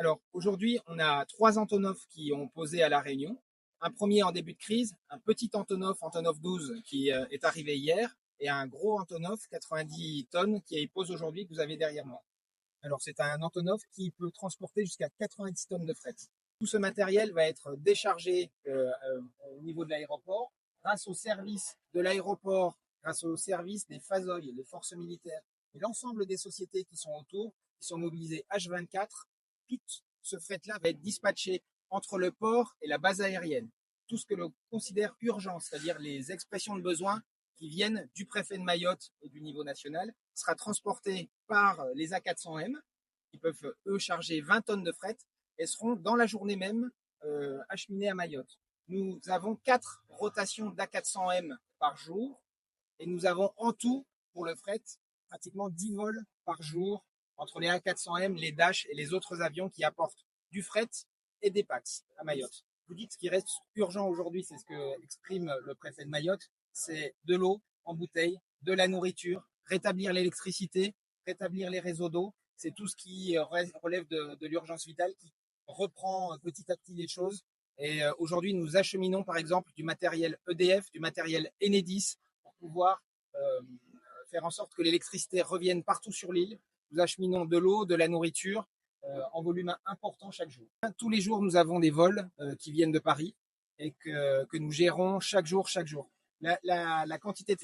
Alors aujourd'hui, on a 3 Antonov qui ont posé à La Réunion. Un premier en début de crise, un petit Antonov 12 qui est arrivé hier, et un gros Antonov 90 tonnes qui pose aujourd'hui que vous avez derrière moi. Alors c'est un Antonov qui peut transporter jusqu'à 90 tonnes de fret. Tout ce matériel va être déchargé au niveau de l'aéroport grâce au service de l'aéroport, grâce au service des FASOI, les forces militaires, et l'ensemble des sociétés qui sont autour, qui sont mobilisées H24. Tout ce fret-là va être dispatché entre le port et la base aérienne. Tout ce que l'on considère urgent, c'est-à-dire les expressions de besoin qui viennent du préfet de Mayotte et du niveau national, sera transporté par les A400M, qui peuvent, eux, charger 20 tonnes de fret et seront dans la journée même acheminés à Mayotte. Nous avons 4 rotations d'A400M par jour et nous avons en tout, pour le fret, pratiquement 10 vols par jour entre les A400M, les Dash et les autres avions qui apportent du fret et des PAX à Mayotte. Vous dites ce qui reste urgent aujourd'hui, c'est ce que exprime le préfet de Mayotte, c'est de l'eau en bouteille, de la nourriture, rétablir l'électricité, rétablir les réseaux d'eau. C'est tout ce qui relève de l'urgence vitale, qui reprend petit à petit les choses. Et aujourd'hui, nous acheminons par exemple du matériel EDF, du matériel Enedis, pour pouvoir faire en sorte que l'électricité revienne partout sur l'île. Nous acheminons de l'eau, de la nourriture en volume important chaque jour. Tous les jours, nous avons des vols qui viennent de Paris et que nous gérons chaque jour. La quantité de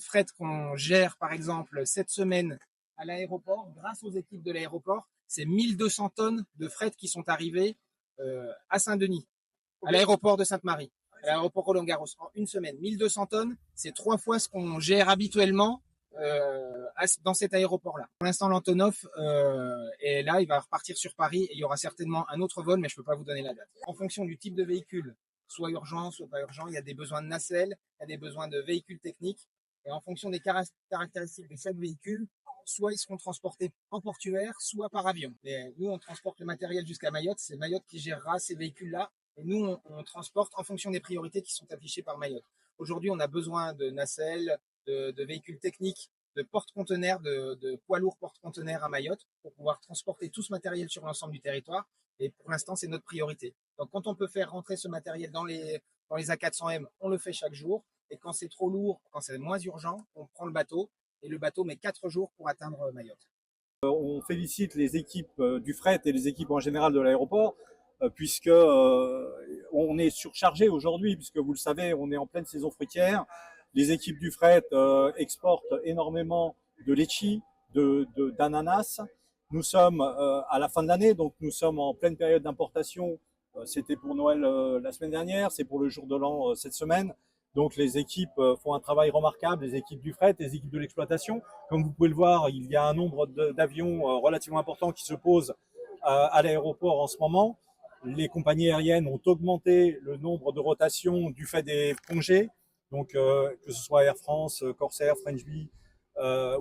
fret qu'on gère, par exemple, cette semaine à l'aéroport, grâce aux équipes de l'aéroport, c'est 1200 tonnes de fret qui sont arrivées à Saint-Denis, à l'aéroport de Sainte-Marie, à l'aéroport Roland-Garros, en une semaine. 1200 tonnes, c'est 3 fois ce qu'on gère habituellement dans cet aéroport-là. Pour l'instant, l'Antonov est là, il va repartir sur Paris et il y aura certainement un autre vol, mais je ne peux pas vous donner la date. En fonction du type de véhicule, soit urgent, soit pas urgent, il y a des besoins de nacelles, il y a des besoins de véhicules techniques, et en fonction des caractéristiques de chaque véhicule, soit ils seront transportés en portuaire, soit par avion. Et nous, on transporte le matériel jusqu'à Mayotte, c'est Mayotte qui gérera ces véhicules-là, et nous, on transporte en fonction des priorités qui sont affichées par Mayotte. Aujourd'hui, on a besoin de nacelles, de véhicules techniques, de porte-conteneurs, de poids lourds porte-conteneurs à Mayotte pour pouvoir transporter tout ce matériel sur l'ensemble du territoire. Et pour l'instant, c'est notre priorité. Donc, quand on peut faire rentrer ce matériel dans les A400M, on le fait chaque jour. Et quand c'est trop lourd, quand c'est moins urgent, on prend le bateau. Et le bateau met 4 jours pour atteindre Mayotte. On félicite les équipes du fret et les équipes en général de l'aéroport, puisque on est surchargé aujourd'hui, puisque vous le savez, on est en pleine saison fruitière. Les équipes du fret exportent énormément de litchi, d'ananas. Nous sommes à la fin de l'année, donc nous sommes en pleine période d'importation. C'était pour Noël la semaine dernière, c'est pour le jour de l'an cette semaine. Donc les équipes font un travail remarquable, les équipes du fret, les équipes de l'exploitation. Comme vous pouvez le voir, il y a un nombre d'avions relativement important qui se posent à l'aéroport en ce moment. Les compagnies aériennes ont augmenté le nombre de rotations du fait des congés. Donc que ce soit Air France, Corsair, French Bee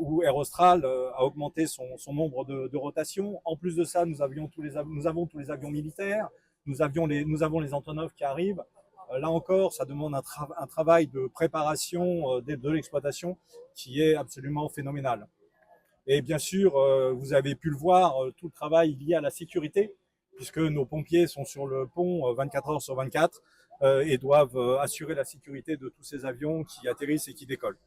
ou Air Austral a augmenté son nombre de rotations. En plus de ça, nous avons tous les avions militaires, nous avons les Antonov qui arrivent. Là encore, ça demande un travail de préparation de l'exploitation qui est absolument phénoménal. Et bien sûr, vous avez pu le voir, tout le travail lié à la sécurité, puisque nos pompiers sont sur le pont 24 heures sur 24 et doivent assurer la sécurité de tous ces avions qui atterrissent et qui décollent.